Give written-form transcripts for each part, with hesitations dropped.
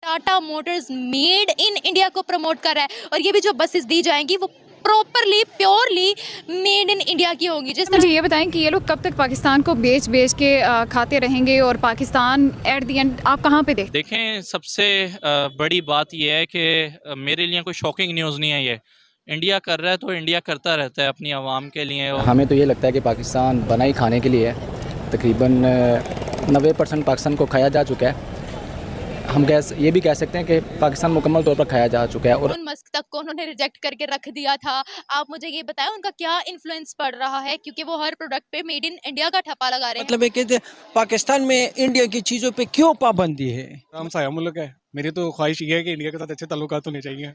Tata Motors made in India को promote कर रहा है और ये भी जो बसेस दी जाएंगी वो properly purely made in India की होंगी। जिस मुझे ये बताएं कि ये लोग कब तक पाकिस्तान को बेच बेच के खाते रहेंगे और पाकिस्तान एट द एंड आप कहाँ पे देखें, सबसे बड़ी बात यह है कि मेरे लिए कोई शॉकिंग न्यूज़ नहीं है। ये इंडिया कर रहा है तो इंडिया करता रहता है अपनी आवाम के लिए। और हमें तो ये लगता है कि पाकिस्तान बना ही खाने के लिए है। तकरीबन 90% पाकिस्तान को खाया जा चुका है। हम ये भी कह सकते हैं कि पाकिस्तान मुकम्मल तौर पर खाया जा चुका है। और मस्क तक को उन्होंने रिजेक्ट करके रख दिया था। आप मुझे ये बताएं उनका क्या इन्फ्लुएंस पड़ रहा है, क्योंकि वो हर प्रोडक्ट पे मेड इन इंडिया का ठप्पा लगा रहे हैं। मतलब कहते पाकिस्तान में इंडिया की चीज़ों पे क्यों पाबंदी है? हम साया मुल्क है। मेरी तो ख्वाहिश ये है कि इंडिया के साथ अच्छे ताल्लुकात होने चाहिए।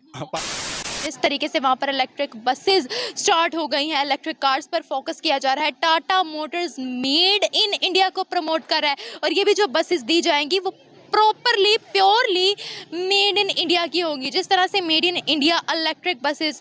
इस तरीके से वहाँ पर इलेक्ट्रिक बसेस स्टार्ट हो गई हैं, इलेक्ट्रिक कार्स पर फोकस किया जा रहा है। Tata Motors made in India को प्रमोट कर रहा है और ये भी जो बसेस दी जाएंगी वो properly purely made in India की होंगी। जिस तरह से made in India electric buses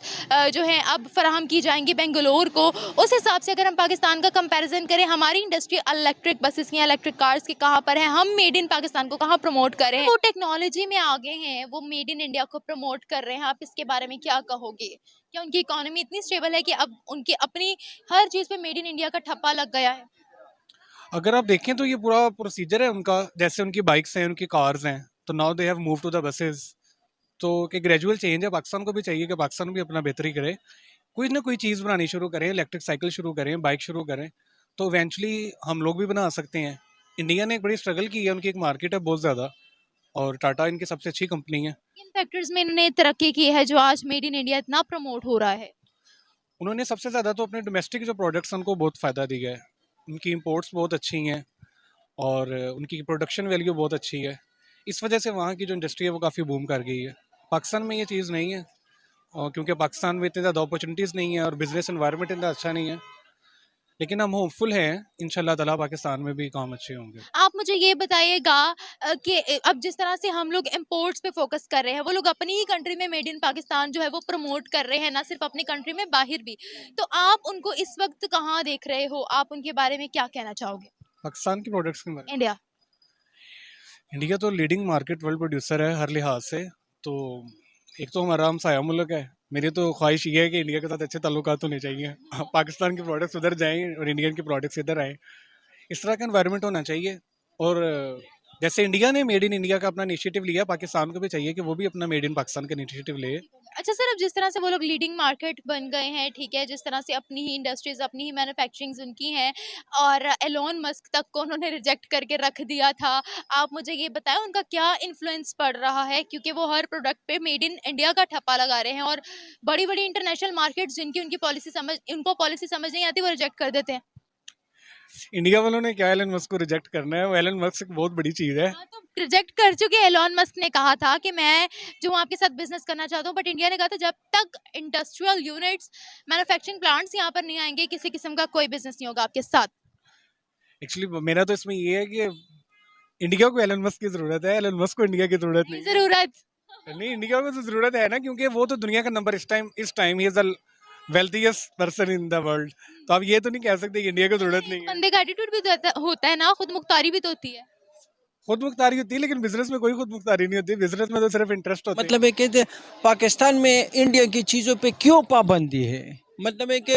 जो हैं अब फराहम की जाएंगी बेंगलोर को, उस हिसाब से अगर हम पाकिस्तान का कंपैरिजन करें, हमारी इंडस्ट्री इलेक्ट्रिक बसेस की, इलेक्ट्रिक कार्स की कहाँ पर है, हम मेड इन पाकिस्तान को कहाँ प्रमोट कर रहे हैं। वो टेक्नोलॉजी में आगे हैं, वो मेड इन इंडिया को प्रमोट कर रहे हैं। आप इसके बारे में क्या कहोगे? क्या उनकी इकोनॉमी इतनी स्टेबल है कि अब उनकी अपनी हर चीज़ पे मेड इन इंडिया का ठप्पा लग गया है? अगर आप देखें तो ये पूरा प्रोसीजर है उनका। जैसे उनकी बाइक्स हैं, उनकी कार्स हैं, तो now they have move to the buses. तो कि ग्रेजुअल चेंज है। पाकिस्तान को भी चाहिए कि पाकिस्तान भी अपना बेहतरी करे, कोई ना कोई चीज़ बनानी शुरू करें, इलेक्ट्रिक साइकिल शुरू करें, बाइक शुरू करें, तो इवेंचुअली हम लोग भी बना सकते हैं। इंडिया ने एक बड़ी स्ट्रगल की है, उनकी एक मार्केट है बहुत ज़्यादा, और टाटा इनकी सबसे अच्छी कंपनी है। इन फैक्टर्स में इन्होंने तरक्की की है जो आज मेड इन इंडिया इतना प्रमोट हो रहा है। उन्होंने सबसे ज़्यादा तो अपने डोमेस्टिक जो प्रोडक्ट्स हैं उनको बहुत फ़ायदा दिया है। उनकी इंपोर्ट्स बहुत अच्छी हैं और उनकी प्रोडक्शन वैल्यू बहुत अच्छी है। इस वजह से वहाँ की जो इंडस्ट्री है वो काफ़ी बूम कर गई है। पाकिस्तान में ये चीज़ नहीं है, और क्योंकि पाकिस्तान में इतनी ज़्यादा अपॉर्चुनिटीज़ नहीं है और बिजनेस एनवायरनमेंट इतना अच्छा नहीं है। लेकिन हम होपफुल हैं, इंशाल्लाह ताला पाकिस्तान में भी काम अच्छे होंगे। आप मुझे ये बताइएगा कि अब जिस तरह से हम लोग इंपोर्ट्स पे फोकस कर रहे हैं, वो लोग अपनी ही कंट्री में मेड इन पाकिस्तान जो है वो प्रमोट कर रहे हैं, ना सिर्फ अपनी कंट्री में बाहर भी। तो आप उनको इस वक्त कहाँ देख रहे हो? आप उनके बारे में क्या कहना चाहोगे? पाकिस्तान की प्रोडक्ट्स के बारे में, इंडिया इंडिया तो लीडिंग मार्केट वर्ल्ड प्रोड्यूसर है हर लिहाज से। तो एक तो हमारा हमसाया मुल्क है। मेरी तो ख्वाहिश ये है कि इंडिया के साथ अच्छे ताल्लुकात होने चाहिए। पाकिस्तान के प्रोडक्ट्स उधर जाएं और इंडियन के प्रोडक्ट्स इधर आएँ, इस तरह का एनवायरनमेंट होना चाहिए। और जैसे इंडिया ने मेड इन इंडिया का अपना इनिशिएटिव लिया, पाकिस्तान को भी चाहिए कि वो भी अपना मेड इन पाकिस्तान का इनिशिएटिव ले। अच्छा सर, अब जिस तरह से वो लोग लीडिंग मार्केट बन गए हैं, ठीक है, जिस तरह से अपनी ही इंडस्ट्रीज, अपनी ही मैन्युफैक्चरिंग्स उनकी हैं और एलोन मस्क तक को उन्होंने रिजेक्ट करके रख दिया था। आप मुझे ये बताएं उनका क्या इन्फ्लुएंस पड़ रहा है, क्योंकि वो हर प्रोडक्ट पे मेड इन इंडिया का ठप्पा लगा रहे हैं और बड़ी बड़ी इंटरनेशनल मार्केट्स जिनकी उनको पॉलिसी समझ नहीं आती, वो रिजेक्ट कर देते हैं। इंडिया वालों ने क्या एलन मस्क को रिजेक्ट करना है? वो एलन मस्क एक बहुत बड़ी चीज़ है। हाँ, तो रिजेक्ट कर चुके एलोन मस्क ने कहा था कि मैं जो हूँ आपके साथ बिजनेस करना चाहता हूँ, बट इंडिया ने कहा था जब तक इंडस्ट्रियल यूनिट्स, मैन्युफैक्चरिंग प्लांट्स यहाँ पर नहीं आएंगे, किसी किस्म का कोई बिजनेस नहीं होगा आपके साथ। एक्चुअली मेरा तो इसमें ये है कि इंडिया को एलन मस्क की ज़रूरत है, एलन मस्क को इंडिया की ज़रूरत नहीं है। जरूरत नहीं, इंडिया को तो ज़रूरत है ना, क्योंकि वो तो दुनिया का नंबर इस time he is the wealthiest person in the world. तो आप ये तो नहीं कह सकते कि इंडिया को ज़रूरत नहीं है। बंदे का एटीट्यूड भी तो होता है ना, खुद मुख्तारी भी तो होती है। खुद मुख्तारी होती है, लेकिन बिजनेस में कोई खुद मुख्तारी नहीं होती। बिजनेस में तो सिर्फ इंटरेस्ट होता है। मतलब कहते पाकिस्तान में इंडिया की चीज़ों पे क्यों पाबंदी है? मतलब है कि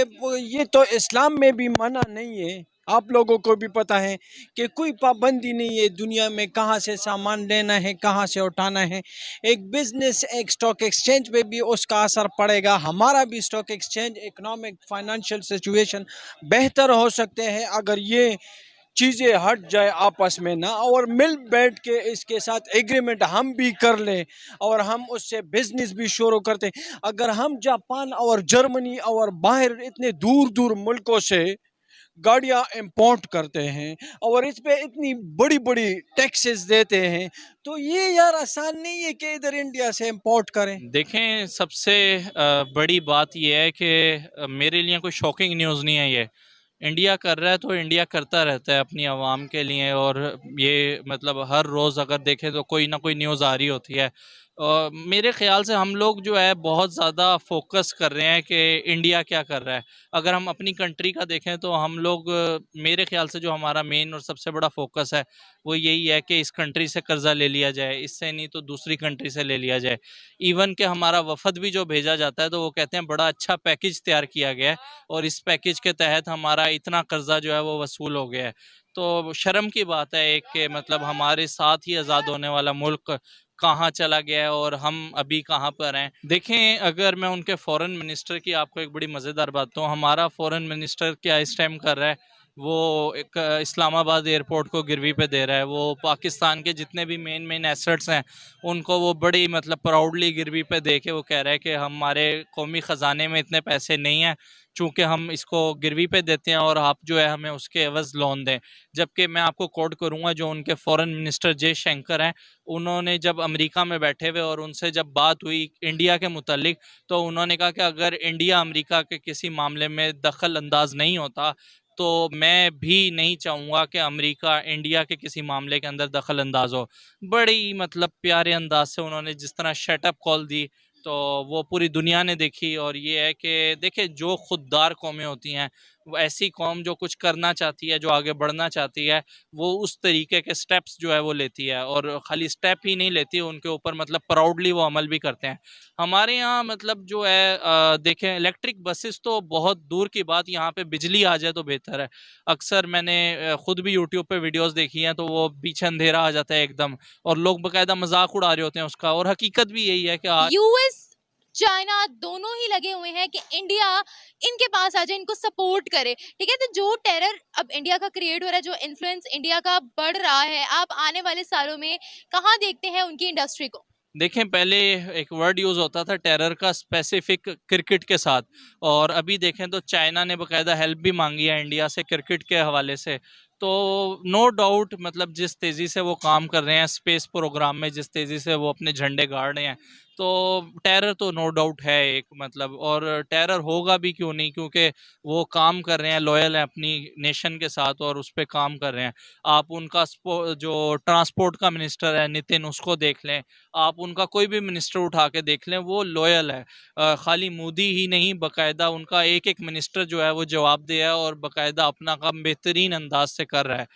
ये तो इस्लाम में भी मना नहीं है। आप लोगों को भी पता है कि कोई पाबंदी नहीं है दुनिया में, कहाँ से सामान लेना है, कहाँ से उठाना है। एक बिजनेस, एक स्टॉक एक्सचेंज पे भी उसका असर पड़ेगा। हमारा भी stock exchange, economic, financial situation बेहतर हो सकते हैं अगर ये चीज़ें हट जाए आपस में ना, और मिल बैठ के इसके साथ एग्रीमेंट हम भी कर लें और हम उससे बिजनेस भी शुरू करते हैं। अगर हम जापान और जर्मनी और बाहर इतने दूर दूर मुल्कों से गाड़ियां इंपोर्ट करते हैं और इस पे इतनी बड़ी बड़ी टैक्सेस देते हैं, तो ये यार आसान नहीं है कि इधर इंडिया से इंपोर्ट करें। देखें, सबसे बड़ी बात यह है कि मेरे लिए कोई शॉकिंग न्यूज़ नहीं है। ये इंडिया कर रहा है तो इंडिया करता रहता है अपनी आवाम के लिए। और ये मतलब हर रोज़ अगर देखें तो कोई ना कोई न्यूज़ आ रही होती है। मेरे ख़्याल से हम लोग जो है बहुत ज़्यादा फोकस कर रहे हैं कि इंडिया क्या कर रहा है। अगर हम अपनी कंट्री का देखें तो हम लोग मेरे ख़्याल से जो हमारा मेन और सबसे बड़ा फोकस है वो यही है कि इस कंट्री से कर्ज़ा ले लिया जाए, इससे नहीं तो दूसरी कंट्री से ले लिया जाए। इवन कि हमारा वफ़द भी जो भेजा जाता है तो वो कहते हैं बड़ा अच्छा पैकेज तैयार किया गया है और इस पैकेज के तहत हमारा इतना कर्ज़ा जो है वो वसूल हो गया है। तो शर्म की बात है एक कि मतलब हमारे साथ ही आज़ाद होने वाला मुल्क कहाँ चला गया है और हम अभी कहाँ पर हैं। देखें, अगर मैं उनके फ़ॉरेन मिनिस्टर की आपको एक बड़ी मज़ेदार बात बताऊँ, हमारा फ़ॉरेन मिनिस्टर क्या इस टाइम कर रहा है, वो एक इस्लामाबाद एयरपोर्ट को गिरवी पे दे रहा है। वो पाकिस्तान के जितने भी मेन एसेट्स हैं उनको वो बड़ी मतलब प्राउडली गिरवी पे दे के वो कह रहा है कि हमारे कौमी ख़जाने में इतने पैसे नहीं हैं, चूँकि हम इसको गिरवी पे देते हैं और आप जो है हमें उसके एवज़ लोन दें। जबकि मैं आपको कोट करूँगा, जो उनके फ़ॉरेन मिनिस्टर जयशंकर हैं, उन्होंने जब अमेरिका में बैठे हुए और उनसे जब बात हुई इंडिया के मुतालिक, तो उन्होंने कहा कि अगर इंडिया अमेरिका के किसी मामले में दखल अंदाज नहीं होता तो मैं भी नहीं चाहूँगा कि अमेरिका इंडिया के किसी मामले के अंदर दखल अंदाज हो। बड़ी मतलब प्यारे अंदाज से उन्होंने जिस तरह शट अप कॉल दी तो वो पूरी दुनिया ने देखी। और ये है कि देखिए, जो खुददार कौमें होती हैं, वो ऐसी कौम जो कुछ करना चाहती है, जो आगे बढ़ना चाहती है, वो उस तरीके के स्टेप्स जो है वो लेती है और ख़ाली स्टेप ही नहीं लेती, उनके ऊपर मतलब प्राउडली वो अमल भी करते हैं। हमारे यहाँ मतलब जो है देखें, इलेक्ट्रिक बसेस तो बहुत दूर की बात, यहाँ पे बिजली आ जाए तो बेहतर है। अक्सर मैंने खुद भी यूट्यूब पे वीडियोस देखी हैं तो वो पीछे अंधेरा आ जाता है एकदम और लोग बाकायदा मजाक उड़ा रहे होते हैं उसका। और हकीकत भी यही है कि आज यूएस चाइना दोनों ही लगे हुए हैं कि इंडिया इनके पास आ जाए, इनको सपोर्ट करे। ठीक है, तो जो टेरर अब इंडिया का क्रिएट हो रहा है, जो इन्फ्लुएंस इंडिया का बढ़ रहा है, आप आने वाले सालों में कहाँ देखते हैं उनकी इंडस्ट्री को? देखें, पहले एक वर्ड यूज़ होता था टेरर का स्पेसिफिक क्रिकेट के साथ, और अभी देखें तो चाइना ने बाकायदा हेल्प भी मांगी है इंडिया से क्रिकेट के हवाले से। तो नो डाउट मतलब जिस तेज़ी से वो काम कर रहे हैं स्पेस प्रोग्राम में, जिस तेज़ी से वो अपने झंडे गाड़ रहे हैं, तो टेरर तो नो डाउट है एक मतलब, और टेरर होगा भी क्यों नहीं, क्योंकि वो काम कर रहे हैं, लॉयल हैं अपनी नेशन के साथ और उस पर काम कर रहे हैं। आप उनका जो ट्रांसपोर्ट का मिनिस्टर है नितिन, उसको देख लें, आप उनका कोई भी मिनिस्टर उठा के देख लें, वो लॉयल है। खाली मोदी ही नहीं, बाकायदा उनका एक एक मिनिस्टर जो है वो जवाबदेह है और बाकायदा अपना काम बेहतरीन अंदाज से कर रहा है।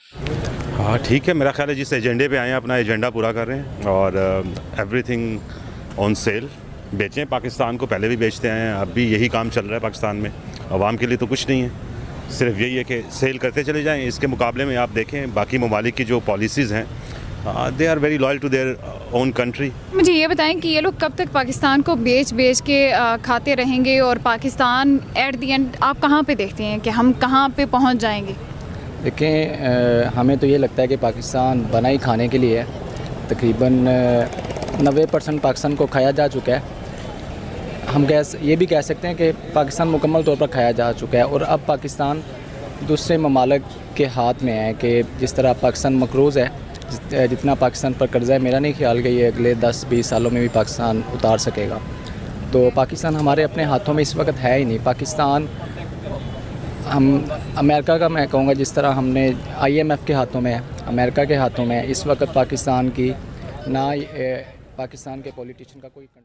हाँ ठीक है, मेरा ख्याल है जिस एजेंडे पे आए हैं अपना एजेंडा पूरा कर रहे हैं और एवरीथिंग ऑन सेल। बेचें, पाकिस्तान को पहले भी बेचते आए हैं, अब भी यही काम चल रहा है पाकिस्तान में। अवाम के लिए तो कुछ नहीं है, सिर्फ यही है कि सेल करते चले जाएं। इसके मुकाबले में आप देखें बाकी ममालिक की जो पॉलिसीज़ हैं, they are very loyal to their own country. मुझे ये बताएं कि ये लोग कब तक पाकिस्तान को बेच के खाते रहेंगे और पाकिस्तान एट द एंड आप कहाँ पे देखते हैं कि हम कहाँ पे पहुँच जाएंगे? देखें, हमें तो ये लगता है कि पाकिस्तान बना ही खाने के लिए है। तकरीबन 90% पाकिस्तान को खाया जा चुका है। हम ये भी कह सकते हैं कि पाकिस्तान मुकम्मल तौर पर खाया जा चुका है और अब पाकिस्तान दूसरे ममालिक के हाथ में है कि जिस तरह पाकिस्तान मकरूज़ है, जितना पाकिस्तान पर कर्ज़ा है, मेरा नहीं ख्याल कि ये अगले 10-20 सालों में भी पाकिस्तान उतार सकेगा। तो पाकिस्तान हमारे अपने हाथों में इस वक्त है ही नहीं। पाकिस्तान हम अमेरिका का, मैं कहूँगा जिस तरह हमने IMF के हाथों में है, अमेरिका के हाथों में है, इस वक्त पाकिस्तान की ना पाकिस्तान के पॉलिटिशियन का कोई कंट्रोल